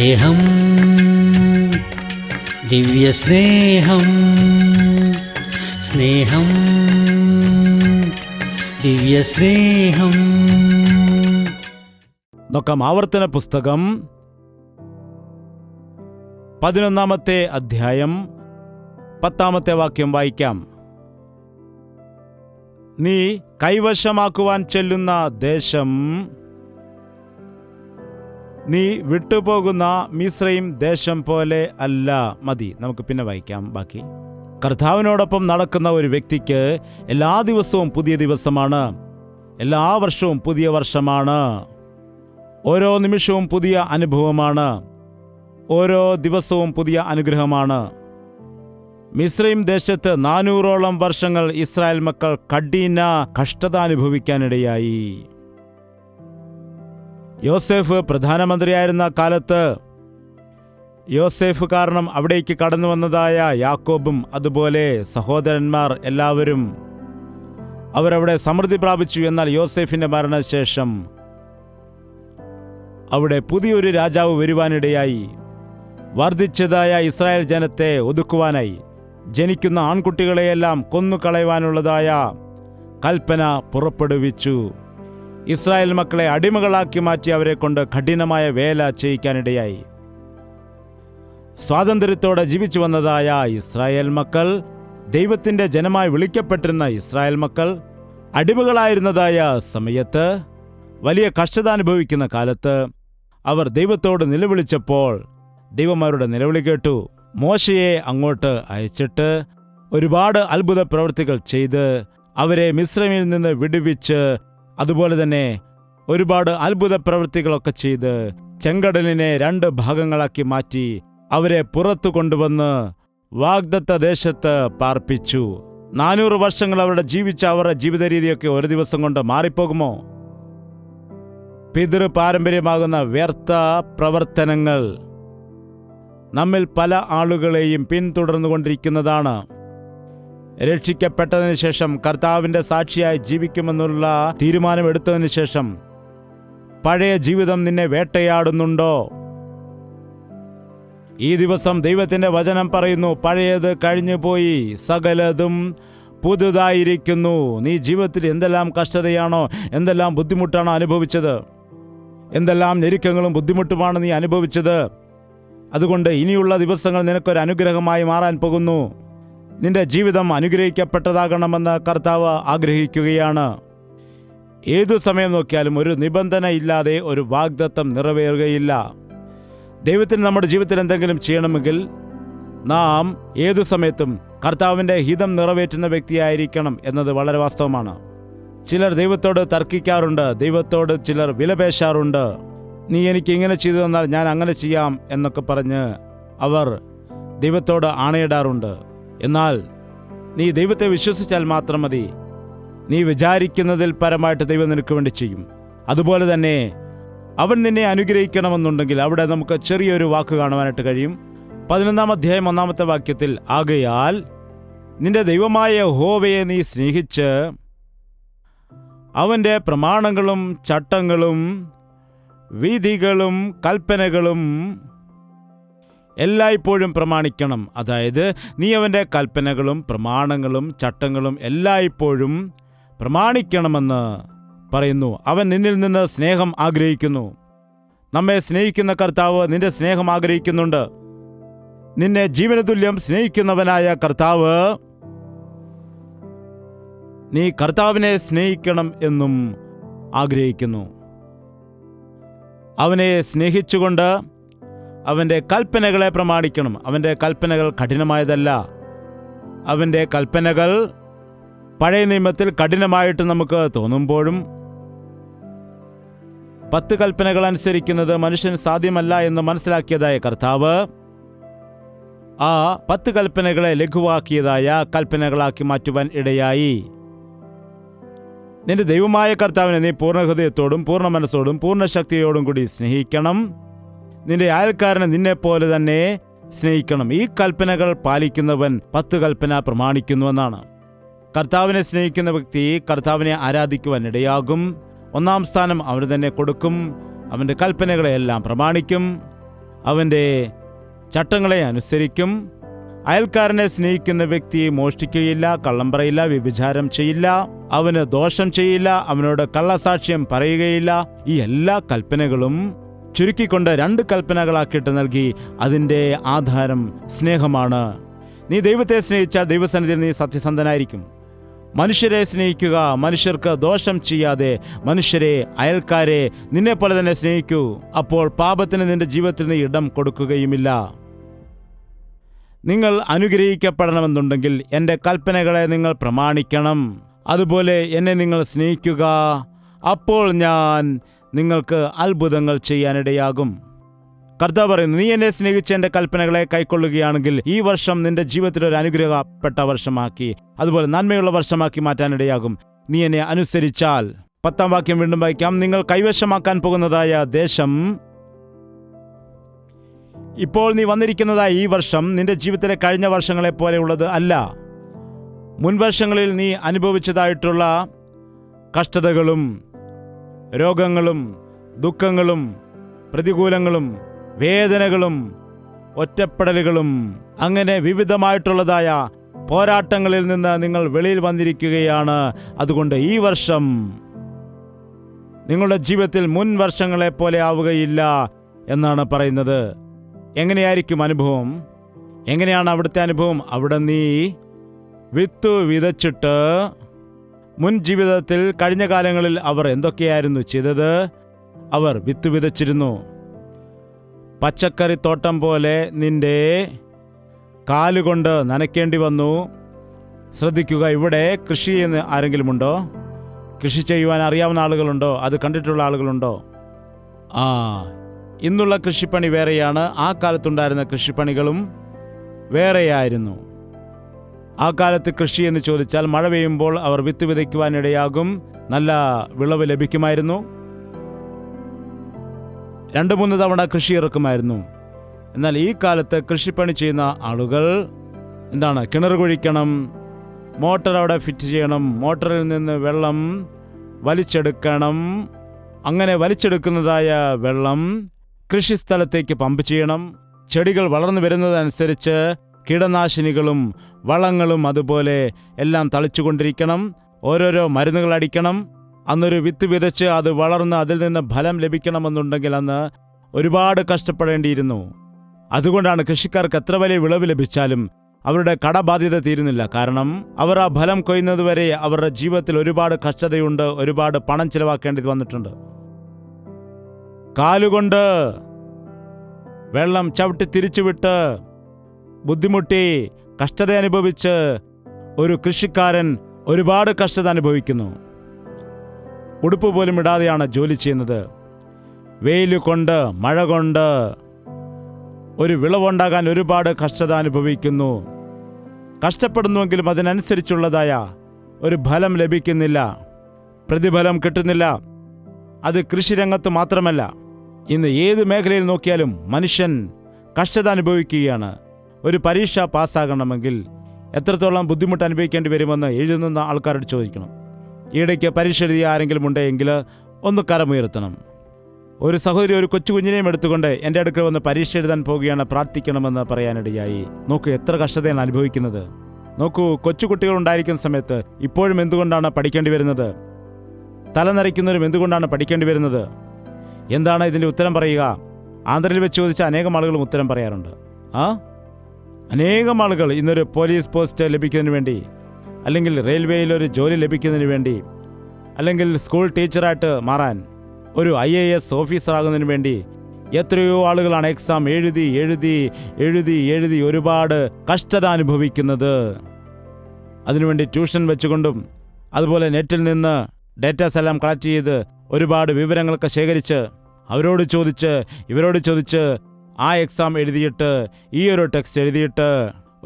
സ്നേഹം, ദിവ്യസ്നേഹം, സ്നേഹം, ദിവ്യസ്നേഹം. നോക്കാം ആവർത്തന പുസ്തകം 11 അധ്യായം 10 വാക്യം വായിക്കാം. നീ കൈവശമാക്കുവാൻ ചെല്ലുന്ന ദേശം നീ വിട്ടുപോകുന്ന മിസ്രയീം ദേശം പോലെ അല്ല. മതി, നമുക്ക് പിന്നെ വായിക്കാം ബാക്കി. കർത്താവിനോടൊപ്പം നടക്കുന്ന ഒരു വ്യക്തിക്ക് എല്ലാ ദിവസവും പുതിയ ദിവസമാണ്, എല്ലാ വർഷവും പുതിയ വർഷമാണ്, ഓരോ നിമിഷവും പുതിയ അനുഭവമാണ്, ഓരോ ദിവസവും പുതിയ അനുഗ്രഹമാണ്. മിസ്രയീം ദേശത്ത് 400ഓളം വർഷങ്ങൾ ഇസ്രായേൽ മക്കൾ കഠിന കഷ്ടത അനുഭവിക്കാനിടയായി. യോസേഫ് പ്രധാനമന്ത്രിയായിരുന്ന കാലത്ത് യോസേഫ് കാരണം അവിടേക്ക് കടന്നു വന്നതായ യാക്കോബും അതുപോലെ സഹോദരന്മാർ എല്ലാവരും അവരവിടെ സമൃദ്ധി പ്രാപിച്ചു. എന്നാൽ യോസേഫിന്റെ മരണശേഷം അവിടെ പുതിയൊരു രാജാവ് വരുവാനിടയായി. വർദ്ധിച്ചതായ ഇസ്രായേൽ ജനത്തെ ഒതുക്കുവാനായി ജനിക്കുന്ന ആൺകുട്ടികളെയെല്ലാം കൊന്നുകളയുവാനുള്ളതായ കൽപ്പന പുറപ്പെടുവിച്ചു. ഇസ്രായേൽ മക്കളെ അടിമകളാക്കി മാറ്റി അവരെ കൊണ്ട് കഠിനമായ വേല ചെയ്യിക്കാനിടയായി. സ്വാതന്ത്ര്യത്തോടെ ജീവിച്ചു വന്നതായ ഇസ്രായേൽ മക്കൾ, ദൈവത്തിൻ്റെ ജനമായി വിളിക്കപ്പെട്ടിരുന്ന ഇസ്രായേൽ മക്കൾ അടിമകളായിരുന്നതായ സമയത്ത്, വലിയ കഷ്ടത അനുഭവിക്കുന്ന കാലത്ത് അവർ ദൈവത്തോട് നിലവിളിച്ചപ്പോൾ ദൈവം അവരുടെ നിലവിളി കേട്ടു. മോശയെ അങ്ങോട്ട് അയച്ചിട്ട് ഒരുപാട് അത്ഭുത പ്രവൃത്തികൾ ചെയ്ത് അവരെ മിസ്രയീമിൽ നിന്ന് വിടുവിച്ച്, അതുപോലെ തന്നെ ഒരുപാട് അത്ഭുത പ്രവൃത്തികളൊക്കെ ചെയ്ത് ചെങ്കടലിനെ 2 ഭാഗങ്ങളാക്കി മാറ്റി അവരെ പുറത്തു കൊണ്ടുവന്ന് വാഗ്ദത്ത ദേശത്ത് പാർപ്പിച്ചു. 400 വർഷങ്ങൾ അവരുടെ ജീവിച്ച അവരുടെ ജീവിത രീതിയൊക്കെ ഒരു ദിവസം കൊണ്ട് മാറിപ്പോകുമോ? പിതൃ പാരമ്പര്യമാകുന്ന വ്യർത്ഥ പ്രവർത്തനങ്ങൾ നമ്മിൽ പല ആളുകളെയും പിന്തുടർന്നുകൊണ്ടിരിക്കുന്നതാണ്. രക്ഷിക്കപ്പെട്ടതിന് ശേഷം കർത്താവിൻ്റെ സാക്ഷിയായി ജീവിക്കുമെന്നുള്ള തീരുമാനമെടുത്തതിന് ശേഷം പഴയ ജീവിതം നിന്നെ വേട്ടയാടുന്നുണ്ടോ? ഈ ദിവസം ദൈവത്തിൻ്റെ വചനം പറയുന്നു, പഴയത് കഴിഞ്ഞുപോയി, സകലതും പുതുതായിരിക്കുന്നു. നീ ജീവിതത്തിൽ എന്തെല്ലാം കഷ്ടതയാണോ, എന്തെല്ലാം ബുദ്ധിമുട്ടാണോ അനുഭവിച്ചത്, എന്തെല്ലാം ഞെരുക്കങ്ങളും ബുദ്ധിമുട്ടുമാണ് നീ അനുഭവിച്ചത്, അതുകൊണ്ട് ഇനിയുള്ള ദിവസങ്ങൾ നിനക്കൊരു അനുഗ്രഹമായി മാറാൻ പോകുന്നു. നിന്റെ ജീവിതം അനുഗ്രഹിക്കപ്പെട്ടതാകണമെന്ന് കർത്താവ് ആഗ്രഹിക്കുകയാണ്. ഏതു സമയം നോക്കിയാലും ഒരു നിബന്ധന ഇല്ലാതെ ഒരു വാഗ്ദത്തം നിറവേറുകയില്ല. ദൈവത്തിന് നമ്മുടെ ജീവിതത്തിൽ എന്തെങ്കിലും ചെയ്യണമെങ്കിൽ നാം ഏതു സമയത്തും കർത്താവിൻ്റെ ഹിതം നിറവേറ്റുന്ന വ്യക്തിയായിരിക്കണം എന്നത് വളരെ വാസ്തവമാണ്. ചിലർ ദൈവത്തോട് തർക്കിക്കാറുണ്ട്, ദൈവത്തോട് ചിലർ വിലപേശാറുണ്ട്. നീ എനിക്ക് ഇങ്ങനെ ചെയ്തു തന്നാൽ ഞാൻ അങ്ങനെ ചെയ്യാം എന്നൊക്കെ പറഞ്ഞ് അവർ ദൈവത്തോട് ആണയിടാറുണ്ട്. എന്നാൽ നീ ദൈവത്തെ വിശ്വസിച്ചാൽ മാത്രം മതി. നീ വിചാരിക്കുന്നതിൽ പരമായിട്ട് ദൈവം നിനക്ക് വേണ്ടി ചെയ്യും. അതുപോലെ തന്നെ അവൻ നിന്നെ അനുഗ്രഹിക്കണമെന്നുണ്ടെങ്കിൽ അവിടെ നമുക്ക് ചെറിയൊരു വാക്ക് കാണുവാനായിട്ട് കഴിയും. 11 അധ്യായം 1 വാക്യത്തിൽ, ആകയാൽ നിന്റെ ദൈവമായ യഹോവയെ നീ സ്നേഹിച്ച് അവൻ്റെ പ്രമാണങ്ങളും ചട്ടങ്ങളും വിധികളും കൽപ്പനകളും എല്ലായ്പ്പോഴും പ്രമാണിക്കണം. അതായത് നീ അവൻ്റെ കൽപ്പനകളും പ്രമാണങ്ങളും ചട്ടങ്ങളും എല്ലായ്പ്പോഴും പ്രമാണിക്കണമെന്ന് പറയുന്നു. അവൻ നിന്നിൽ നിന്ന് സ്നേഹം ആഗ്രഹിക്കുന്നു. നമ്മെ സ്നേഹിക്കുന്ന കർത്താവ് നിന്റെ സ്നേഹം ആഗ്രഹിക്കുന്നുണ്ട്. നിന്നെ ജീവനതുല്യം സ്നേഹിക്കുന്നവനായ കർത്താവ്, നീ കർത്താവിനെ സ്നേഹിക്കണം എന്നും ആഗ്രഹിക്കുന്നു. അവനെ സ്നേഹിച്ചുകൊണ്ട് അവൻ്റെ കൽപ്പനകളെ പ്രമാണിക്കണം. അവൻ്റെ കൽപ്പനകൾ കഠിനമായതല്ല. അവൻ്റെ കൽപ്പനകൾ പഴയ നിയമത്തിൽ കഠിനമായിട്ട് നമുക്ക് തോന്നുമ്പോഴും 10 കൽപ്പനകൾ അനുസരിക്കുന്നത് മനുഷ്യന് സാധ്യമല്ല എന്ന് മനസ്സിലാക്കിയതായ കർത്താവ് ആ 10 കൽപ്പനകളെ ലഘുവാക്കിയതായ കൽപ്പനകളാക്കി മാറ്റുവാൻ ഇടയായി. നിന്റെ ദൈവമായ കർത്താവിനെ നീ പൂർണ്ണ ഹൃദയത്തോടും പൂർണ്ണ മനസ്സോടും പൂർണ്ണ ശക്തിയോടും കൂടി സ്നേഹിക്കണം. നിന്റെ അയൽക്കാരനെ നിന്നെപ്പോലെ തന്നെ സ്നേഹിക്കണം. ഈ കൽപ്പനകൾ പാലിക്കുന്നവൻ 10 കൽപ്പന പ്രമാണിക്കുന്നുവെന്നാണ്. കർത്താവിനെ സ്നേഹിക്കുന്ന വ്യക്തി കർത്താവിനെ ആരാധിക്കുവാൻ ഇടയാകും. 1 സ്ഥാനം അവന് തന്നെ കൊടുക്കും. അവൻ്റെ കൽപ്പനകളെയെല്ലാം പ്രമാണിക്കും. അവൻ്റെ ചട്ടങ്ങളെ അനുസരിക്കും. അയൽക്കാരനെ സ്നേഹിക്കുന്ന വ്യക്തി മോഷ്ടിക്കുകയില്ല, കള്ളം പറയില്ല, വ്യഭിചാരം ചെയ്യില്ല, അവന് ദോഷം ചെയ്യില്ല, അവനോട് കള്ളസാക്ഷ്യം പറയുകയില്ല. ഈ എല്ലാ കൽപ്പനകളും ചുരുക്കിക്കൊണ്ട് 2 കൽപ്പനകളാക്കിയിട്ട് നൽകി. അതിൻ്റെ ആധാരം സ്നേഹമാണ്. നീ ദൈവത്തെ സ്നേഹിച്ചാൽ ദൈവസന്നിധിയിൽ നീ സത്യസന്ധനായിരിക്കും. മനുഷ്യരെ സ്നേഹിക്കുക, മനുഷ്യർക്ക് ദോഷം ചെയ്യാതെ. മനുഷ്യരെ, അയൽക്കാരെ നിന്നെപ്പോലെ തന്നെ സ്നേഹിക്കൂ. അപ്പോൾ പാപത്തിന് നിന്റെ ജീവിതത്തിൽ നീ ഇടം കൊടുക്കുകയുമില്ല. നിങ്ങൾ അനുഗ്രഹിക്കപ്പെടണമെന്നുണ്ടെങ്കിൽ എൻ്റെ കൽപ്പനകളെ നിങ്ങൾ പ്രമാണിക്കണം. അതുപോലെ എന്നെ നിങ്ങൾ സ്നേഹിക്കുക. അപ്പോൾ ഞാൻ നിങ്ങൾക്ക് അത്ഭുതങ്ങൾ ചെയ്യാനിടയാകും. കർത്താവ് പറയുന്നു, നീ എന്നെ സ്നേഹിച്ച് എൻ്റെ കൽപ്പനകളെ കൈക്കൊള്ളുകയാണെങ്കിൽ ഈ വർഷം നിന്റെ ജീവിതത്തിൽ ഒരു അനുഗ്രഹപ്പെട്ട വർഷമാക്കി, അതുപോലെ നന്മയുള്ള വർഷമാക്കി മാറ്റാനിടയാകും. നീ എന്നെ അനുസരിച്ചാൽ. 10-ാം വാക്യം വീണ്ടും വായിക്കാം. നിങ്ങൾ കൈവശമാക്കാൻ പോകുന്നതായ ദേശം, ഇപ്പോൾ നീ വന്നിരിക്കുന്നതായ ഈ വർഷം നിന്റെ ജീവിതത്തിലെ കഴിഞ്ഞ വർഷങ്ങളെ പോലെയുള്ളത് അല്ല. മുൻവർഷങ്ങളിൽ നീ അനുഭവിച്ചതായിട്ടുള്ള കഷ്ടതകളും രോഗങ്ങളും ദുഃഖങ്ങളും പ്രതികൂലങ്ങളും വേദനകളും ഒറ്റപ്പെടലുകളും അങ്ങനെ വിവിധമായിട്ടുള്ളതായ പോരാട്ടങ്ങളിൽ നിന്ന് നിങ്ങൾ വെളിയിൽ വന്നിരിക്കുകയാണ്. അതുകൊണ്ട് ഈ വർഷം നിങ്ങളുടെ ജീവിതത്തിൽ മുൻ വർഷങ്ങളെ പോലെ ആവുകയില്ല എന്നാണ് പറയുന്നത്. എങ്ങനെയായിരിക്കും അനുഭവം? എങ്ങനെയാണ് അവിടുത്തെ അനുഭവം? അവിടെ നീ വിത്ത് വിതച്ചിട്ട്, മുൻ ജീവിതത്തിൽ കഴിഞ്ഞ കാലങ്ങളിൽ അവർ എന്തൊക്കെയായിരുന്നു ചെയ്തത്? അവർ വിത്ത് വിതച്ചിരുന്നു. പച്ചക്കറിത്തോട്ടം പോലെ നിന്റെ കാലുകൊണ്ട് നനയ്ക്കേണ്ടി വന്നു. ശ്രദ്ധിക്കുക, ഇവിടെ കൃഷി എന്ന് ആരെങ്കിലുമുണ്ടോ? കൃഷി ചെയ്യുവാൻ അറിയാവുന്ന ആളുകളുണ്ടോ? അത് കണ്ടിട്ടുള്ള ആളുകളുണ്ടോ? ഇന്നുള്ള കൃഷിപ്പണി വേറെയാണ്. ആ കാലത്തുണ്ടായിരുന്ന കൃഷിപ്പണികളും വേറെയായിരുന്നു. ആ കാലത്ത് കൃഷി എന്ന് ചോദിച്ചാൽ മഴ പെയ്യുമ്പോൾ അവർ വിത്ത് വിതയ്ക്കുവാനിടയാകും. നല്ല വിളവ് ലഭിക്കുമായിരുന്നു. 2-3 തവണ കൃഷി ഇറക്കുമായിരുന്നു. എന്നാൽ ഈ കാലത്ത് കൃഷിപ്പണി ചെയ്യുന്ന ആളുകൾ എന്താണ്? കിണർ കുഴിക്കണം, മോട്ടർ അവിടെ ഫിറ്റ് ചെയ്യണം, മോട്ടറിൽ നിന്ന് വെള്ളം വലിച്ചെടുക്കണം. അങ്ങനെ വലിച്ചെടുക്കുന്നതായ വെള്ളം കൃഷിസ്ഥലത്തേക്ക് പമ്പ് ചെയ്യണം. ചെടികൾ വളർന്നു വരുന്നതനുസരിച്ച് കീടനാശിനികളും വളങ്ങളും അതുപോലെ എല്ലാം തളിച്ചുകൊണ്ടിരിക്കണം. ഓരോരോ മരുന്നുകൾ അടിക്കണം. അന്നൊരു വിത്ത് വിതച്ച് അത് വളർന്ന് അതിൽ നിന്ന് ഫലം ലഭിക്കണമെന്നുണ്ടെങ്കിൽ അന്ന് ഒരുപാട് കഷ്ടപ്പെടേണ്ടിയിരുന്നു. അതുകൊണ്ടാണ് കൃഷിക്കാർക്ക് എത്ര വലിയ വിളവ് ലഭിച്ചാലും അവരുടെ കടബാധ്യത തീരുന്നില്ല. കാരണം അവർ ആ ഫലം കൊയ്യുന്നതുവരെ അവരുടെ ജീവിതത്തിൽ ഒരുപാട് കഷ്ടതയുണ്ട്, ഒരുപാട് പണം ചിലവാക്കേണ്ടി വന്നിട്ടുണ്ട്. കാലുകൊണ്ട് വെള്ളം ചവിട്ടി തിരിച്ചുവിട്ട് ബുദ്ധിമുട്ടി കഷ്ടത അനുഭവിച്ച് ഒരു കൃഷിക്കാരൻ ഒരുപാട് കഷ്ടത അനുഭവിക്കുന്നു. ഉടുപ്പ് പോലും ഇടാതെയാണ് ജോലി ചെയ്യുന്നത്. വെയിൽ കൊണ്ട് മഴ കൊണ്ട് ഒരു വിളവുണ്ടാകാൻ ഒരുപാട് കഷ്ടത അനുഭവിക്കുന്നു. കഷ്ടപ്പെടുന്നുവെങ്കിലും അതിനനുസരിച്ചുള്ളതായ ഒരു ഫലം ലഭിക്കുന്നില്ല, പ്രതിഫലം കിട്ടുന്നില്ല. അത് കൃഷിരംഗത്ത് മാത്രമല്ല, ഇന്ന് ഏത് മേഖലയിൽ നോക്കിയാലും മനുഷ്യൻ കഷ്ടത അനുഭവിക്കുകയാണ്. ഒരു പരീക്ഷ പാസ്സാകണമെങ്കിൽ എത്രത്തോളം ബുദ്ധിമുട്ട് അനുഭവിക്കേണ്ടി വരുമെന്ന് എഴുതുന്ന ആൾക്കാരോട് ചോദിക്കണം. ഈയിടയ്ക്ക് പരീക്ഷ എഴുതിയ ആരെങ്കിലും ഉണ്ടെങ്കിൽ ഒന്ന് കരമുയർത്തണം. ഒരു സഹോദരി ഒരു കൊച്ചു കുഞ്ഞിനെയും എടുത്തുകൊണ്ട് എൻ്റെ അടുക്കൽ വന്ന് പരീക്ഷ എഴുതാൻ പോവുകയാണ്, പ്രാർത്ഥിക്കണമെന്ന് പറയാനിടയായി. നോക്കൂ എത്ര കഷ്ടതയാണ് അനുഭവിക്കുന്നത്. നോക്കൂ, കൊച്ചുകുട്ടികൾ ഉണ്ടായിരിക്കുന്ന സമയത്ത് ഇപ്പോഴും എന്തുകൊണ്ടാണ് പഠിക്കേണ്ടി വരുന്നത്? തലനരയ്ക്കുന്നവരും എന്തുകൊണ്ടാണ് പഠിക്കേണ്ടി വരുന്നത്? എന്താണ് ഇതിൻ്റെ ഉത്തരം പറയുക? ആന്ധ്രയിൽ വെച്ച് ചോദിച്ച അനേകം ആളുകളും ഉത്തരം പറയാറുണ്ട്. അനേകം ആളുകൾ ഇന്നൊരു പോലീസ് പോസ്റ്റ് ലഭിക്കുന്നതിന് വേണ്ടി, അല്ലെങ്കിൽ റെയിൽവേയിൽ ഒരു ജോലി ലഭിക്കുന്നതിന് വേണ്ടി, അല്ലെങ്കിൽ സ്കൂൾ ടീച്ചറായിട്ട് മാറാൻ, ഒരു IAS ഓഫീസറാകുന്നതിന് വേണ്ടി എത്രയോ ആളുകളാണ് എക്സാം എഴുതി എഴുതി എഴുതി എഴുതി ഒരുപാട് കഷ്ടത അനുഭവിക്കുന്നത്. അതിനുവേണ്ടി ട്യൂഷൻ വെച്ചുകൊണ്ടും അതുപോലെ നെറ്റിൽ നിന്ന് ഡേറ്റാസ് എല്ലാം കളക്ട് ചെയ്ത് ഒരുപാട് വിവരങ്ങളൊക്കെ ശേഖരിച്ച് അവരോട് ചോദിച്ച് ഇവരോട് ചോദിച്ച് ആ എക്സാം എഴുതിയിട്ട് ഈ ഒരു ടെക്സ്റ്റ് എഴുതിയിട്ട്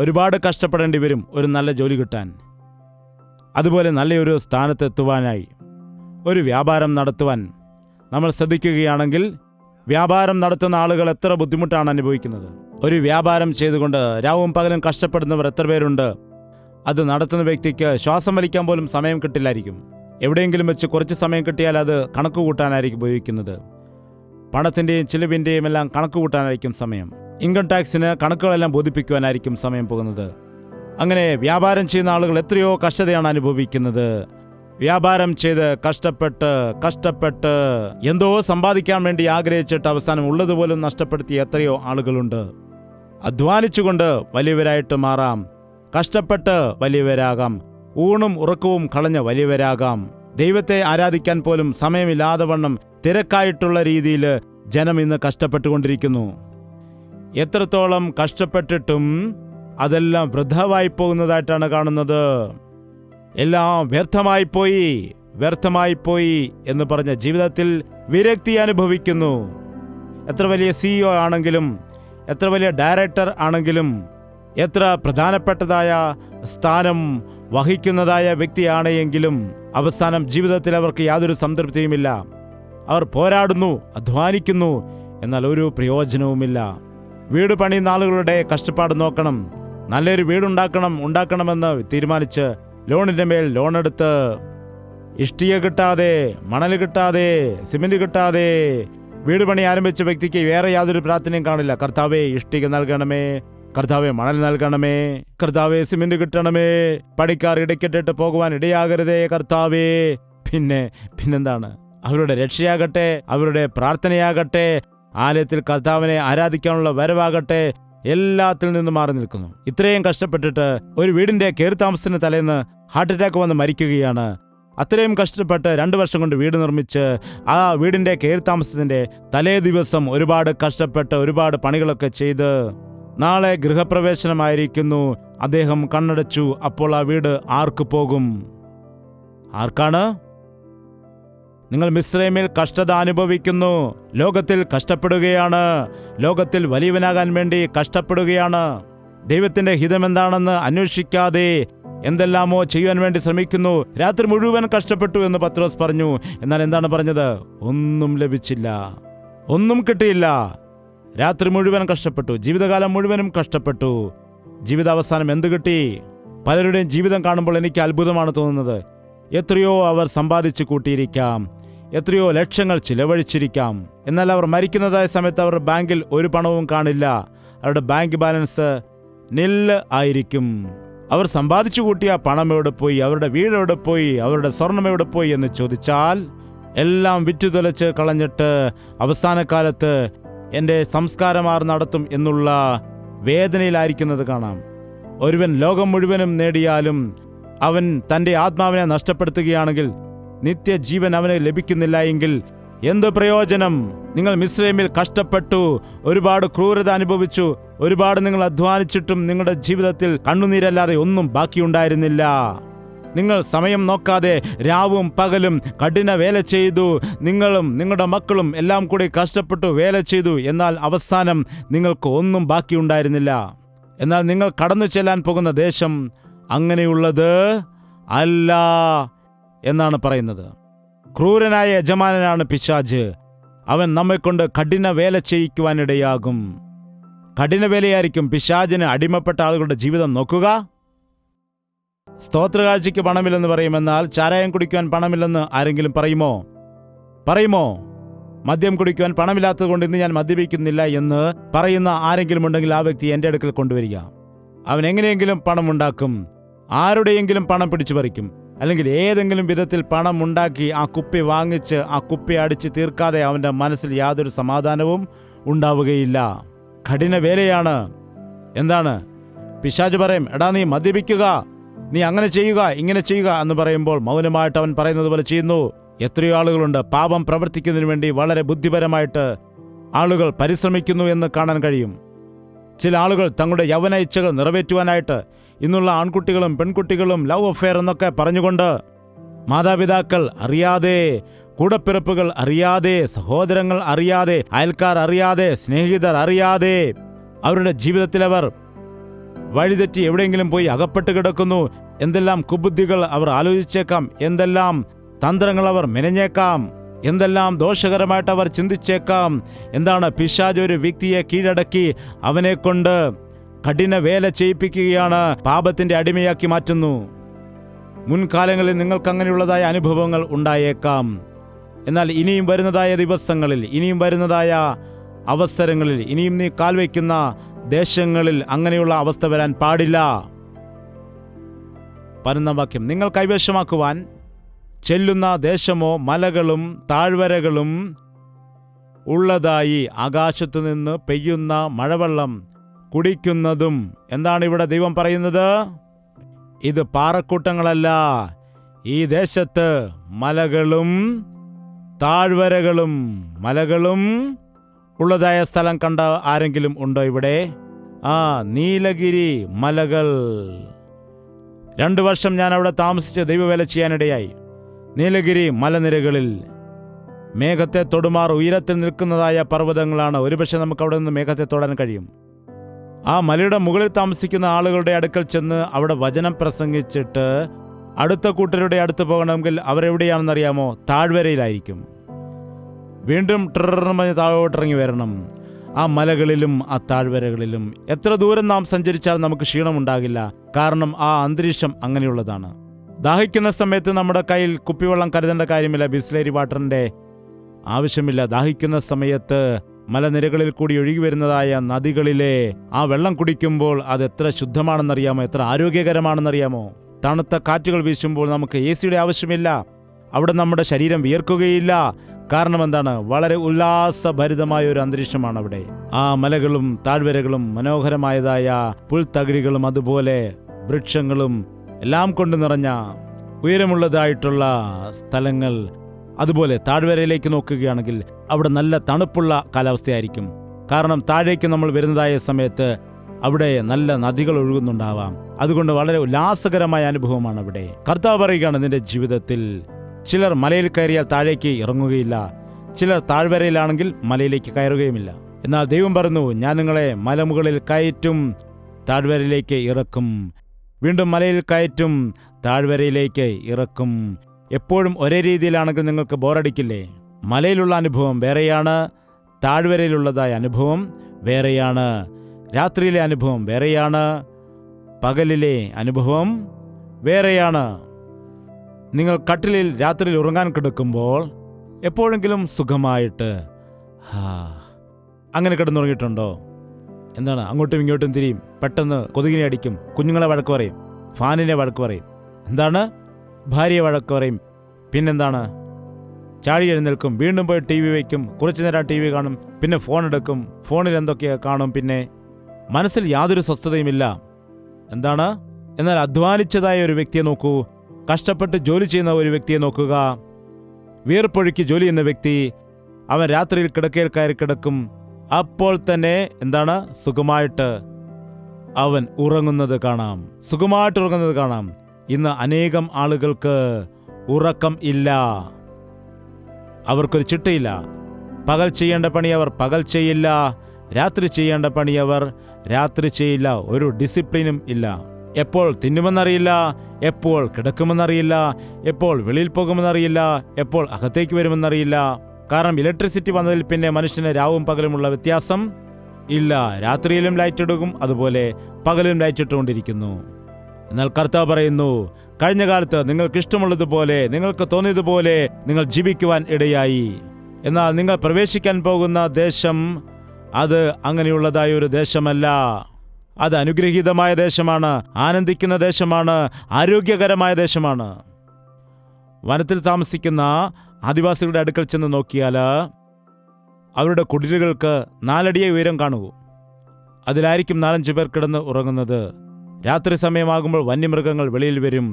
ഒരുപാട് കഷ്ടപ്പെടേണ്ടി വരും ഒരു നല്ല ജോലി കിട്ടാൻ. അതുപോലെ നല്ലൊരു സ്ഥാനത്തെത്തുവാനായി ഒരു വ്യാപാരം നടത്തുവാൻ നമ്മൾ ശ്രദ്ധിക്കുകയാണെങ്കിൽ വ്യാപാരം നടത്തുന്ന ആളുകൾ എത്ര ബുദ്ധിമുട്ടാണ് അനുഭവിക്കുന്നത്. ഒരു വ്യാപാരം ചെയ്തുകൊണ്ട് രാവും പകലും കഷ്ടപ്പെടുന്നവർ എത്ര പേരുണ്ട്. അത് നടത്തുന്ന വ്യക്തിക്ക് ശ്വാസം വലിക്കാൻ പോലും സമയം കിട്ടില്ലായിരിക്കും. എവിടെയെങ്കിലും വെച്ച് കുറച്ച് സമയം കിട്ടിയാൽ അത് കണക്ക് കൂട്ടാനായിരിക്കും ഉപയോഗിക്കുന്നത്. പണത്തിൻ്റെയും ചിലവിൻ്റെയും എല്ലാം കണക്ക് കൂട്ടാനായിരിക്കും സമയം. ഇൻകം ടാക്സിന് കണക്കുകളെല്ലാം ബോധിപ്പിക്കുവാനായിരിക്കും സമയം പോകുന്നത്. അങ്ങനെ വ്യാപാരം ചെയ്യുന്ന ആളുകൾ എത്രയോ കഷ്ടതയാണ് അനുഭവിക്കുന്നത്. വ്യാപാരം ചെയ്ത് കഷ്ടപ്പെട്ട് എന്തോ സമ്പാദിക്കാൻ വേണ്ടി ആഗ്രഹിച്ചിട്ട് അവസാനം ഉള്ളതുപോലും നഷ്ടപ്പെടുത്തിയ എത്രയോ ആളുകളുണ്ട്. അധ്വാനിച്ചുകൊണ്ട് വലിയവരായിട്ട് മാറാം, കഷ്ടപ്പെട്ട് വലിയവരാകാം, ഊണും ഉറക്കവും കളഞ്ഞ വലിയവരാകാം. ദൈവത്തെ ആരാധിക്കാൻ പോലും സമയമില്ലാതെ വണ്ണം തിരക്കായിട്ടുള്ള രീതിയിൽ ജനം ഇന്ന് കഷ്ടപ്പെട്ടുകൊണ്ടിരിക്കുന്നു. എത്രത്തോളം കഷ്ടപ്പെട്ടിട്ടും അതെല്ലാം വൃഥാവായി പോകുന്നതായിട്ടാണ് കാണുന്നത്. എല്ലാം വ്യർത്ഥമായി പോയി എന്ന് പറഞ്ഞ ജീവിതത്തിൽ വിരക്തി അനുഭവിക്കുന്നു. എത്ര വലിയ CEO ആണെങ്കിലും, എത്ര വലിയ ഡയറക്ടർ ആണെങ്കിലും, എത്ര പ്രധാനപ്പെട്ടതായ സ്ഥാനം വഹിക്കുന്നതായ വ്യക്തിയാണെങ്കിലും അവസാനം ജീവിതത്തിൽ അവർക്ക് യാതൊരു സംതൃപ്തിയുമില്ല. അവർ പോരാടുന്നു, അധ്വാനിക്കുന്നു, എന്നാൽ ഒരു പ്രയോജനവുമില്ല. വീട് പണിയുന്ന ആളുകളുടെ കഷ്ടപ്പാട് നോക്കണം. നല്ലൊരു ഉണ്ടാക്കണമെന്ന് തീരുമാനിച്ച് ലോണിൻ്റെ മേൽ ലോണെടുത്ത് ഇഷ്ടിക കിട്ടാതെ, മണൽ കിട്ടാതെ, സിമെന്റ് കിട്ടാതെ വീട് പണി ആരംഭിച്ച വ്യക്തിക്ക് വേറെ യാതൊരു പ്രാർത്ഥനയും കാണില്ല. കർത്താവേ, ഇഷ്ടിക നൽകണമേ, കർത്താവെ മണൽ നൽകണമേ, കർത്താവെ സിമെന്റ് കിട്ടണമേ, പണിക്കാർ ഇടയ്ക്കിട്ടിട്ട് പോകുവാൻ ഇടയാകരുതേ കർത്താവേ. പിന്നെന്താണ്? അവരുടെ രക്ഷയാകട്ടെ, അവരുടെ പ്രാർത്ഥനയാകട്ടെ, ആലയത്തിൽ കർത്താവിനെ ആരാധിക്കാനുള്ള വരവാകട്ടെ, എല്ലാത്തിൽ നിന്നും മാറി നിൽക്കുന്നു. ഇത്രയും കഷ്ടപ്പെട്ടിട്ട് ഒരു വീടിന്റെ കയറിത്താമസത്തിന് തലേന്ന് ഹാർട്ട് അറ്റാക്ക് വന്ന് മരിക്കുകയാണ്. അത്രയും കഷ്ടപ്പെട്ട് 2 വർഷം കൊണ്ട് വീട് നിർമ്മിച്ച് ആ വീടിന്റെ കയറിത്താമസത്തിന്റെ തലേ ദിവസം ഒരുപാട് കഷ്ടപ്പെട്ട് ഒരുപാട് പണികളൊക്കെ ചെയ്ത് നാളെ ഗൃഹപ്രവേശനമായിരിക്കുന്നു. അദ്ദേഹം കണ്ണടച്ചു. അപ്പോൾ ആ വീട് ആർക്ക് പോകും? ആർക്കാണ്? നിങ്ങൾ മിസ്രൈമിൽ കഷ്ടത അനുഭവിക്കുന്നു, ലോകത്തിൽ കഷ്ടപ്പെടുകയാണ്, ലോകത്തിൽ വലിയവനാകാൻ വേണ്ടി കഷ്ടപ്പെടുകയാണ്. ദൈവത്തിന്റെ ഹിതമെന്താണെന്ന് അന്വേഷിക്കാതെ എന്തെല്ലാമോ ചെയ്യുവാൻ വേണ്ടി ശ്രമിക്കുന്നു. രാത്രി മുഴുവൻ കഷ്ടപ്പെട്ടു എന്ന് പത്രോസ് പറഞ്ഞു. എന്നാൽ എന്താണ് പറഞ്ഞത്? ഒന്നും ലഭിച്ചില്ല, ഒന്നും കിട്ടിയില്ല. രാത്രി മുഴുവൻ കഷ്ടപ്പെട്ടു, ജീവിതകാലം മുഴുവനും കഷ്ടപ്പെട്ടു. ജീവിതാവസാനം എന്ത് കിട്ടി? പലരുടെയും ജീവിതം കാണുമ്പോൾ എനിക്ക് അത്ഭുതമാണ് തോന്നുന്നത്. എത്രയോ അവർ സമ്പാദിച്ചു കൂട്ടിയിരിക്കാം, എത്രയോ ലക്ഷങ്ങൾ ചിലവഴിച്ചിരിക്കാം. എന്നാൽ അവർ മരിക്കുന്നതായ സമയത്ത് അവരുടെ ബാങ്കിൽ ഒരു പണവും കാണില്ല. അവരുടെ ബാങ്ക് ബാലൻസ് നില്ല് ആയിരിക്കും. അവർ സമ്പാദിച്ചു കൂട്ടിയ പണം എവിടെ പോയി? അവരുടെ വീട് എവിടെ പോയി? അവരുടെ സ്വർണം എവിടെ പോയി എന്ന് ചോദിച്ചാൽ എല്ലാം വിറ്റുതൊലച്ച് കളഞ്ഞിട്ട് അവസാന കാലത്ത് എൻ്റെ സംസ്കാരമാർ നടത്തും എന്നുള്ള വേദനയിലായിരിക്കുന്നത് കാണാം. ഒരുവൻ ലോകം മുഴുവനും നേടിയാലും അവൻ തൻ്റെ ആത്മാവിനെ നഷ്ടപ്പെടുത്തുകയാണെങ്കിൽ, നിത്യജീവൻ അവന് ലഭിക്കുന്നില്ല എങ്കിൽ എന്ത് പ്രയോജനം? നിങ്ങൾ മിസ്രൈമിൽ കഷ്ടപ്പെട്ടു, ഒരുപാട് ക്രൂരത അനുഭവിച്ചു, ഒരുപാട് നിങ്ങൾ അധ്വാനിച്ചിട്ടും നിങ്ങളുടെ ജീവിതത്തിൽ കണ്ണുനീരല്ലാതെ ഒന്നും ബാക്കിയുണ്ടായിരുന്നില്ല. നിങ്ങൾ സമയം നോക്കാതെ രാവും പകലും കഠിന വേല ചെയ്തു. നിങ്ങളും നിങ്ങളുടെ മക്കളും എല്ലാം കൂടി കഷ്ടപ്പെട്ടു വേല ചെയ്തു. എന്നാൽ അവസാനം നിങ്ങൾക്ക് ഒന്നും ബാക്കിയുണ്ടായിരുന്നില്ല. എന്നാൽ നിങ്ങൾ കടന്നു ചെല്ലാൻ പോകുന്ന ദേശം അങ്ങനെയുള്ളത് അല്ല എന്നാണ് പറയുന്നത്. ക്രൂരനായ യജമാനനാണ് പിശാച്. അവൻ നമ്മെക്കൊണ്ട് കഠിന വേല ചെയ്യിക്കുവാനിടയാകും. കഠിന വേലയായിരിക്കും. പിശാചിന് അടിമപ്പെട്ട ആളുകളുടെ ജീവിതം നോക്കുക. സ്തോത്രകാഴ്ചയ്ക്ക് പണമില്ലെന്ന് പറയുമെന്നാൽ ചാരായം കുടിക്കുവാൻ പണമില്ലെന്ന് ആരെങ്കിലും പറയുമോ? മദ്യം കുടിക്കുവാൻ പണമില്ലാത്തത് കൊണ്ട് ഇന്ന് ഞാൻ മദ്യപിക്കുന്നില്ല എന്ന് പറയുന്ന ആരെങ്കിലും ഉണ്ടെങ്കിൽ ആ വ്യക്തി എൻ്റെ അടുക്കൽ കൊണ്ടുവരിക. അവൻ എങ്ങനെയെങ്കിലും പണം ഉണ്ടാക്കും, ആരുടെയെങ്കിലും പണം പിടിച്ചു പറിക്കും, അല്ലെങ്കിൽ ഏതെങ്കിലും വിധത്തിൽ പണം ഉണ്ടാക്കി ആ കുപ്പി വാങ്ങിച്ച് ആ കുപ്പി അടിച്ച് തീർക്കാതെ അവൻ്റെ മനസ്സിൽ യാതൊരു സമാധാനവും ഉണ്ടാവുകയില്ല. കഠിന വേലയാണ്. എന്താണ്? പിശാച് പറയും, എടാ നീ മദ്യപിക്കുക, നീ അങ്ങനെ ചെയ്യുക, ഇങ്ങനെ ചെയ്യുക എന്ന് പറയുമ്പോൾ മൗനമായിട്ട് അവൻ പറയുന്നത് പോലെ ചെയ്യുന്നു. എത്രയോ ആളുകളുണ്ട് പാപം പ്രവർത്തിക്കുന്നതിന് വേണ്ടി വളരെ ബുദ്ധിപരമായിട്ട് ആളുകൾ പരിശ്രമിക്കുന്നു എന്ന് കാണാൻ കഴിയും. ചില ആളുകൾ തങ്ങളുടെ യൗവന ഇച്ഛകൾ നിറവേറ്റുവാനായിട്ട് ഇന്നുള്ള ആൺകുട്ടികളും പെൺകുട്ടികളും ലവ് അഫെയർ എന്നൊക്കെ പറഞ്ഞുകൊണ്ട് മാതാപിതാക്കൾ അറിയാതെ, കൂടപ്പിറപ്പുകൾ അറിയാതെ, സഹോദരങ്ങൾ അറിയാതെ, അയൽക്കാർ അറിയാതെ, സ്നേഹിതർ അറിയാതെ അവരുടെ ജീവിതത്തിൽ അവർ വഴിതെറ്റി എവിടെയെങ്കിലും പോയി അകപ്പെട്ട് കിടക്കുന്നു. എന്തെല്ലാം കുബുദ്ധികൾ അവർ ആലോചിച്ചേക്കാം, എന്തെല്ലാം തന്ത്രങ്ങൾ അവർ മെനഞ്ഞേക്കാം, എന്തെല്ലാം ദോഷകരമായിട്ട് അവർ ചിന്തിച്ചേക്കാം. എന്താണ്? പിശാച് ഒരു വ്യക്തിയെ കീഴടക്കി അവനെ കൊണ്ട് കഠിന വേല ചെയ്യിപ്പിക്കുകയാണ്, പാപത്തിന്റെ അടിമയാക്കി മാറ്റുന്നു. മുൻകാലങ്ങളിൽ നിങ്ങൾക്ക് അങ്ങനെയുള്ളതായ അനുഭവങ്ങൾ ഉണ്ടായേക്കാം. എന്നാൽ ഇനിയും വരുന്നതായ ദിവസങ്ങളിൽ, ഇനിയും വരുന്നതായ അവസരങ്ങളിൽ, ഇനിയും നീ കാൽവയ്ക്കുന്ന ദേശങ്ങളിൽ അങ്ങനെയുള്ള അവസ്ഥ വരാൻ പാടില്ല. 11 വാക്യം, നിങ്ങൾ കൈവശമാക്കുവാൻ ചെല്ലുന്ന ദേശമോ മലകളും താഴ്വരകളും ഉള്ളതായി ആകാശത്തു നിന്ന് പെയ്യുന്ന മഴവെള്ളം കുടിക്കുന്നതും. എന്താണ് ഇവിടെ ദൈവം പറയുന്നത്? ഇത് പാറക്കൂട്ടങ്ങളല്ല. ഈ ദേശത്ത് മലകളും താഴ്വരകളും മലകളും ഉള്ളതായ സ്ഥലം കണ്ട ആരെങ്കിലും ഉണ്ടോ ഇവിടെ? നീലഗിരി മലകൾ. 2 വർഷം ഞാൻ അവിടെ താമസിച്ച് ദൈവവേല ചെയ്യാനിടയായി. നീലഗിരി മലനിരകളിൽ മേഘത്തെ തൊടുമാർ ഉയരത്തിൽ നിൽക്കുന്നതായ പർവ്വതങ്ങളാണ്. ഒരുപക്ഷെ നമുക്ക് അവിടെ നിന്ന് മേഘത്തെ തൊടാൻ കഴിയും. ആ മലയുടെ മുകളിൽ താമസിക്കുന്ന ആളുകളുടെ അടുക്കൽ ചെന്ന് അവിടെ വചനം പ്രസംഗിച്ചിട്ട് അടുത്ത കൂട്ടരുടെ അടുത്ത് പോകണമെങ്കിൽ അവരെവിടെയാണെന്നറിയാമോ? താഴ്വരയിലായിരിക്കും. വീണ്ടും ട്രർമഞ്ഞ് താഴോട്ടിറങ്ങി വരണം. ആ മലകളിലും ആ താഴ്വരകളിലും എത്ര ദൂരം നാം സഞ്ചരിച്ചാൽ നമുക്ക് ക്ഷീണമുണ്ടാകില്ല. കാരണം ആ അന്തരീക്ഷം അങ്ങനെയുള്ളതാണ്. ദാഹിക്കുന്ന സമയത്ത് നമ്മുടെ കയ്യിൽ കുപ്പിവെള്ളം കരുതേണ്ട കാര്യമില്ല, ബിസ്ലേരി വാട്ടറിൻ്റെ ആവശ്യമില്ല. ദാഹിക്കുന്ന സമയത്ത് മലനിരകളിൽ കൂടി ഒഴുകി വരുന്നതായ നദികളിലെ ആ വെള്ളം കുടിക്കുമ്പോൾ അത് എത്ര ശുദ്ധമാണെന്നറിയാമോ? എത്ര ആരോഗ്യകരമാണെന്നറിയാമോ? തണുത്ത കാറ്റുകൾ വീശുമ്പോൾ നമുക്ക് AC-യുടെ ആവശ്യമില്ല. അവിടെ നമ്മുടെ ശരീരം വിയർക്കുകയില്ല. കാരണം എന്താണ്? വളരെ ഉല്ലാസഭരിതമായ ഒരു അന്തരീക്ഷമാണ് അവിടെ. ആ മലകളും താഴ്വരകളും മനോഹരമായതായ പുൽത്തകിടികളും അതുപോലെ വൃക്ഷങ്ങളും എല്ലാം കൊണ്ട് നിറഞ്ഞ ഉയരമുള്ളതായിട്ടുള്ള സ്ഥലങ്ങൾ. അതുപോലെ താഴ്വരയിലേക്ക് നോക്കുകയാണെങ്കിൽ അവിടെ നല്ല തണുപ്പുള്ള കാലാവസ്ഥയായിരിക്കും. കാരണം താഴേക്ക് നമ്മൾ വരുന്നതായ സമയത്ത് അവിടെ നല്ല നദികൾ ഒഴുകുന്നുണ്ടാവാം. അതുകൊണ്ട് വളരെ ഉല്ലാസകരമായ അനുഭവമാണ് അവിടെ. കർത്താവ് പറയുകയാണ്, നിന്റെ ജീവിതത്തിൽ ചിലർ മലയിൽ കയറിയാൽ താഴേക്ക് ഇറങ്ങുകയില്ല, ചിലർ താഴ്വരയിലാണെങ്കിൽ മലയിലേക്ക് കയറുകയുമില്ല. എന്നാൽ ദൈവം പറഞ്ഞു, ഞാൻ നിങ്ങളെ മലമുകളിൽ കയറ്റും, താഴ്വരയിലേക്ക് ഇറക്കും. വീണ്ടും മലയിൽ കയറ്റും, താഴ്വരയിലേക്ക് ഇറക്കും. എപ്പോഴും ഒരേ രീതിയിലാണെങ്കിൽ നിങ്ങൾക്ക് ബോറടിക്കില്ലേ? മലയിലുള്ള അനുഭവം വേറെയാണ്, താഴ്വരയിലുള്ളതായ അനുഭവം വേറെയാണ്, രാത്രിയിലെ അനുഭവം വേറെയാണ്, പകലിലെ അനുഭവം വേറെയാണ്. നിങ്ങൾ കട്ടിലിൽ രാത്രിയിൽ ഉറങ്ങാൻ കിടക്കുമ്പോൾ എപ്പോഴെങ്കിലും സുഖമായിട്ട് അങ്ങനെ കിടന്നുറങ്ങിയിട്ടുണ്ടോ? എന്താണ്? അങ്ങോട്ടും ഇങ്ങോട്ടും തിരിയും, പെട്ടെന്ന് കൊതുകിനെ അടിക്കും, കുഞ്ഞുങ്ങളെ വഴക്ക് പറയും, ഫാനിനെ വഴക്ക് പറയും, എന്താണ് ഭാര്യയെ വഴക്ക് പറയും, പിന്നെന്താണ് ചാടി എഴുന്നേൽക്കും, വീണ്ടും പോയി TV വയ്ക്കും, കുറച്ചു നേരം TV കാണും, പിന്നെ ഫോൺ എടുക്കും, ഫോണിൽ എന്തൊക്കെയാ കാണും, പിന്നെ മനസ്സിൽ യാതൊരു സ്വസ്ഥതയുമില്ല. എന്താണ്? എന്നാൽ അധ്വാനിച്ചതായ ഒരു വ്യക്തിയെ നോക്കൂ, കഷ്ടപ്പെട്ട് ജോലി ചെയ്യുന്ന ഒരു വ്യക്തിയെ നോക്കുക, വിയർപ്പൊഴുക്കി ജോലി ചെയ്യുന്ന വ്യക്തി, അവൻ രാത്രിയിൽ കിടക്കയിൽ കയറി കിടക്കും, അപ്പോൾ തന്നെ എന്താണ് സുഖമായിട്ട് അവൻ ഉറങ്ങുന്നത് കാണാം, സുഖമായിട്ട് ഉറങ്ങുന്നത് കാണാം. ഇന്ന് അനേകം ആളുകൾക്ക് ഉറക്കം ഇല്ല, അവർക്കൊരു ചിട്ടയില്ല. പകൽ ചെയ്യേണ്ട പണി അവർ പകൽ ചെയ്യില്ല, രാത്രി ചെയ്യേണ്ട പണി അവർ രാത്രി ചെയ്യില്ല. ഒരു ഡിസിപ്ലിനും ഇല്ല. എപ്പോൾ തിന്നുമെന്നറിയില്ല, എപ്പോൾ കിടക്കുമെന്നറിയില്ല, എപ്പോൾ വെളിയിൽ പോകുമെന്നറിയില്ല, എപ്പോൾ അകത്തേക്ക് വരുമെന്നറിയില്ല. കാരണം ഇലക്ട്രിസിറ്റി വന്നതിൽ പിന്നെ മനുഷ്യന് രാവും പകലുമുള്ള വ്യത്യാസം ഇല്ല. രാത്രിയിലും ലൈറ്റ് ഇടും, അതുപോലെ പകലും ലൈറ്റ് ഇട്ടുകൊണ്ടിരിക്കുന്നു. എന്നാൽ കർത്താവ് പറയുന്നു, കഴിഞ്ഞ കാലത്ത് നിങ്ങൾക്ക് ഇഷ്ടമുള്ളതുപോലെ, നിങ്ങൾക്ക് തോന്നിയതുപോലെ നിങ്ങൾ ജീവിക്കുവാൻ ഇടയായി. എന്നാൽ നിങ്ങൾ പ്രവേശിക്കാൻ പോകുന്ന ദേശം അത് അങ്ങനെയുള്ളതായ ഒരു ദേശമല്ല. അത് അനുഗ്രഹീതമായ ദേശമാണ്, ആനന്ദിക്കുന്ന ദേശമാണ്, ആരോഗ്യകരമായ ദേശമാണ്. വനത്തിൽ താമസിക്കുന്ന ആദിവാസികളുടെ അടുക്കൽ ചെന്ന് നോക്കിയാൽ അവരുടെ കുടിലുകൾക്ക് 4 അടിയെ ഉയരം കാണൂ. അതിലായിരിക്കും 4-5 പേർ കിടന്ന് ഉറങ്ങുന്നത്. രാത്രി സമയമാകുമ്പോൾ വന്യമൃഗങ്ങൾ വെളിയിൽ വരും.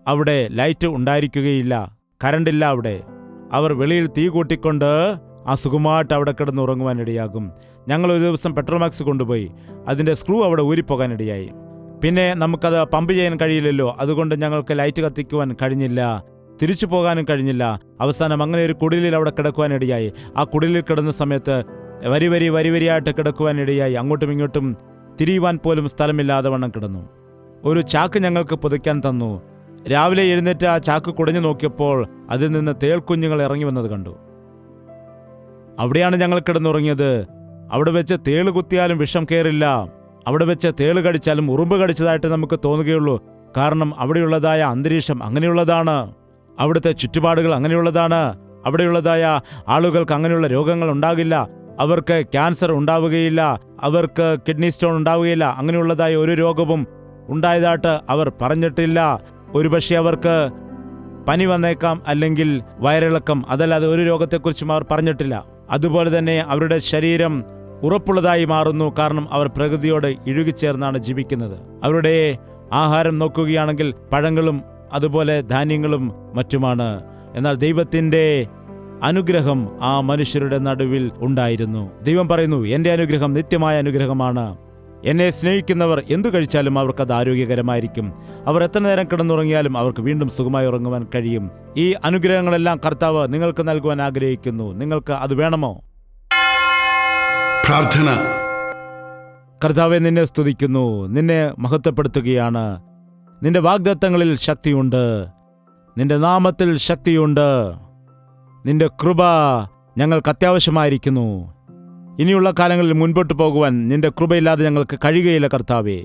അവിടെ ലൈറ്റ് ഉണ്ടായിരിക്കുകയില്ല, കറണ്ടില്ല അവിടെ. അവർ വെളിയിൽ തീ കൂട്ടിക്കൊണ്ട് സുഖമായിട്ട് അവിടെ കിടന്ന് ഉറങ്ങുവാനിടയാകും. ഞങ്ങൾ ഒരു ദിവസം പെട്രോമാക്സ് കൊണ്ടുപോയി, അതിൻ്റെ സ്ക്രൂ അവിടെ ഊരിപ്പോകാനിടയായി. പിന്നെ നമുക്കത് പമ്പ് ചെയ്യാൻ കഴിയില്ലല്ലോ, അതുകൊണ്ട് ഞങ്ങൾക്ക് ലൈറ്റ് കത്തിക്കുവാൻ കഴിഞ്ഞില്ല, തിരിച്ചു പോകാനും കഴിഞ്ഞില്ല. അവസാനം അങ്ങനെ ഒരു കുടിലിൽ അവിടെ കിടക്കുവാനിടയായി. ആ കുടിലിൽ കിടന്ന സമയത്ത് വരിവരിയായിട്ട് കിടക്കുവാനിടയായി. അങ്ങോട്ടും ഇങ്ങോട്ടും തിരിയുവാൻ പോലും സ്ഥലമില്ലാതെ വണ്ണം കിടന്നു. ഒരു ചാക്ക് ഞങ്ങൾക്ക് പുതയ്ക്കാൻ തന്നു. രാവിലെ എഴുന്നേറ്റ് ആ ചാക്ക് കുടഞ്ഞു നോക്കിയപ്പോൾ അതിൽ നിന്ന് തേൾക്കുഞ്ഞുങ്ങൾ ഇറങ്ങി വന്നത് കണ്ടു. അവിടെയാണ് ഞങ്ങൾ കിടന്നുറങ്ങിയത്. അവിടെ വെച്ച് തേള് കുത്തിയാലും വിഷം കയറില്ല, അവിടെ വെച്ച് തേള് കടിച്ചാലും ഉറുമ്പ് കടിച്ചതായിട്ട് നമുക്ക് തോന്നുകയുള്ളൂ. കാരണം അവിടെയുള്ളതായ അന്തരീക്ഷം അങ്ങനെയുള്ളതാണ്, അവിടുത്തെ ചുറ്റുപാടുകൾ അങ്ങനെയുള്ളതാണ്. അവിടെയുള്ളതായ ആളുകൾക്ക് അങ്ങനെയുള്ള രോഗങ്ങൾ ഉണ്ടാകില്ല. അവർക്ക് ക്യാൻസർ ഉണ്ടാവുകയില്ല, അവർക്ക് കിഡ്നി സ്റ്റോൺ ഉണ്ടാവുകയില്ല. അങ്ങനെയുള്ളതായ ഒരു രോഗവും ഉണ്ടായതായിട്ട് അവർ പറഞ്ഞിട്ടില്ല. ഒരുപക്ഷെ അവർക്ക് പനി വന്നേക്കാം, അല്ലെങ്കിൽ വയറിളക്കം, അതല്ലാതെ ഒരു രോഗത്തെക്കുറിച്ചും അവർ പറഞ്ഞിട്ടില്ല. അതുപോലെ തന്നെ അവരുടെ ശരീരം ഉറപ്പുള്ളതായി മാറുന്നു. കാരണം അവർ പ്രകൃതിയോട് ഇഴുകിച്ചേർന്നാണ് ജീവിക്കുന്നത്. അവരുടെ ആഹാരം നോക്കുകയാണെങ്കിൽ പഴങ്ങളും അതുപോലെ ധാന്യങ്ങളും മറ്റുമാണ്. എന്നാൽ ദൈവത്തിൻ്റെ അനുഗ്രഹം ആ മനുഷ്യരുടെ നടുവിൽ ഉണ്ടായിരുന്നു. ദൈവം പറയുന്നു, എൻ്റെ അനുഗ്രഹം നിത്യമായ അനുഗ്രഹമാണ്. എന്നെ സ്നേഹിക്കുന്നവർ എന്തു കഴിച്ചാലും അവർക്കത് ആരോഗ്യകരമായിരിക്കും. അവർ എത്ര നേരം കിടന്നുറങ്ങിയാലും അവർക്ക് വീണ്ടും സുഖമായി ഉറങ്ങുവാൻ കഴിയും. ഈ അനുഗ്രഹങ്ങളെല്ലാം കർത്താവ് നിങ്ങൾക്ക് നൽകുവാൻ ആഗ്രഹിക്കുന്നു. നിങ്ങൾക്ക് അത് വേണമോ? പ്രാർത്ഥന. കർത്താവെ, നിന്നെ സ്തുതിക്കുന്നു, നിന്നെ മഹത്വപ്പെടുത്തുകയാണ്. നിന്റെ വാഗ്ദത്തങ്ങളിൽ ശക്തിയുണ്ട്, നിന്റെ നാമത്തിൽ ശക്തിയുണ്ട്. നിന്റെ കൃപ ഞങ്ങൾക്ക് അത്യാവശ്യമായിരിക്കുന്നു. ഇനിയുള്ള കാലങ്ങളിൽ മുൻപോട്ട് പോകുവാൻ നിന്റെ കൃപയില്ലാതെ ഞങ്ങൾക്ക് കഴിയുകയില്ല. കർത്താവേ,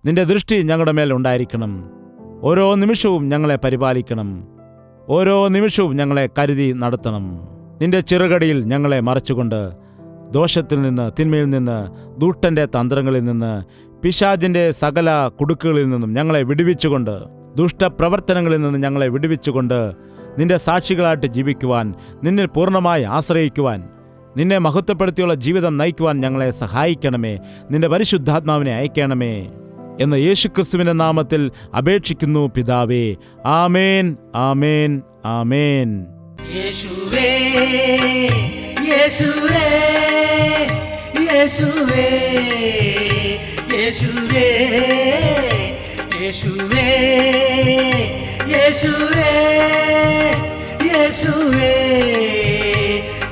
നിന്റെ ദൃഷ്ടി ഞങ്ങളുടെ മേൽ ഉണ്ടായിരിക്കണം. ഓരോ നിമിഷവും ഞങ്ങളെ പരിപാലിക്കണം. ഓരോ നിമിഷവും ഞങ്ങളെ കരുതി നടത്തണം. നിന്റെ ചിറകടിയിൽ ഞങ്ങളെ മറച്ചുകൊണ്ട് ദോഷത്തിൽ നിന്ന്, തിന്മയിൽ നിന്ന്, ദുഷ്ടന്റെ തന്ത്രങ്ങളിൽ നിന്ന്, പിശാചിന്റെ സകല കുടുക്കുകളിൽ നിന്നും ഞങ്ങളെ വിടുവിച്ചുകൊണ്ട്, ദുഷ്ടപ്രവർത്തനങ്ങളിൽ നിന്ന് ഞങ്ങളെ വിടുവിച്ചുകൊണ്ട് നിന്റെ സാക്ഷികളായിട്ട് ജീവിക്കുവാൻ, നിന്നിൽ പൂർണ്ണമായി ആശ്രയിക്കുവാൻ, നിന്നെ മഹത്വപ്പെടുത്തിയുള്ള ജീവിതം നയിക്കുവാൻ ഞങ്ങളെ സഹായിക്കണമേ. നിന്റെ പരിശുദ്ധാത്മാവിനെ അയക്കണമേ എന്ന് യേശുക്രിസ്തുവിന്റെ നാമത്തിൽ അപേക്ഷിക്കുന്നു പിതാവേ. ആമേൻ, ആമേൻ, ആമേൻ. യേശുവേ, യേശുവേ, യേശുവേ, യേശുവേ, യേശുവേ, യേശുവേ, യേശുവേ,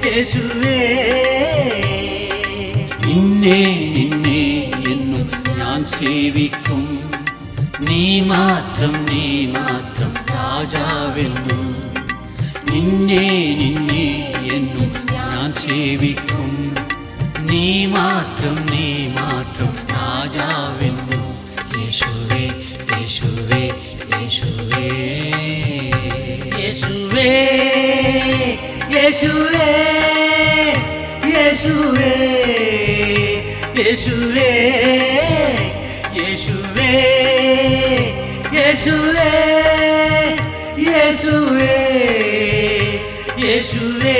യേശുവേ. നിന്നെ നിന്നെ എന്നും ഞാൻ സേവിക്കും. നീ മാത്രം രാജാവെന്നും. നിന്നെ നിന്നെ എന്നും ഞാൻ സേവിക്കും. നീ മാത്രം രാജാവെന്നും. യേശുവേ, യേശുവേ, യേശുവേ, യേശുവേ, യേശുവേ, യേശുവേ, യേശുവേ, യേശുവേ, യേശുവേ, യേശുവേ, യേശുവേ.